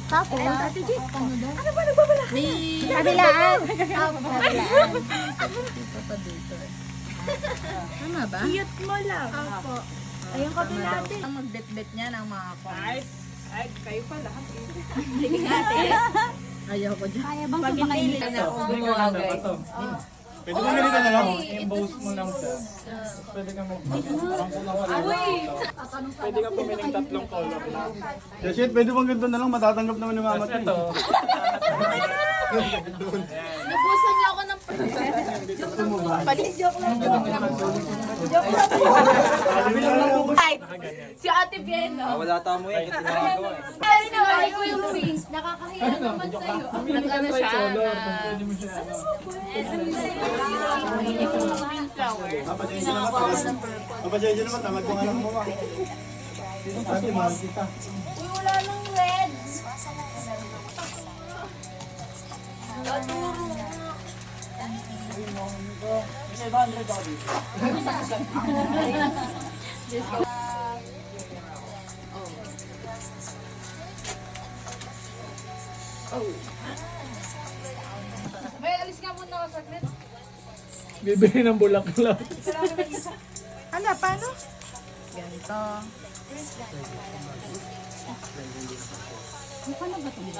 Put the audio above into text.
Tapos, Ate G. ano ba nagbabala? May... Kabilaan. Dito pa dito. Tama ba? Cute mo lang. Opo. Ayun kabilate. Ang magbet-bet niya ng mga pants. Ay, kayo pa lahat. Sige ate. Ayaw ko dyan. Kaya bang sumakay Hindi na ako gumawa guys. Pwede mo ganito na lang. I-emboss mo lang siya. Pwede ka Pwede ka pumiling tatlong color lang. Yes, shit, pwede bang ganito na lang? Matatanggap naman ni mama to. Ito. Napusan niya ako ng palis. Joke lang. Ay, si Ate Bieno. Wala tamo yan. Ito ginagawa eh. Ay, naman ko yung face. Nakakahiya naman sa'yo. Nag-ano siya Papasensya naman, tamad ko nga lang mo. Sabi, mahal kita. Uy, wala nang red. May alis nga muna ako saglit. Bibili ng bulaklak. Ano, paano? Ganito. Paano ba ito?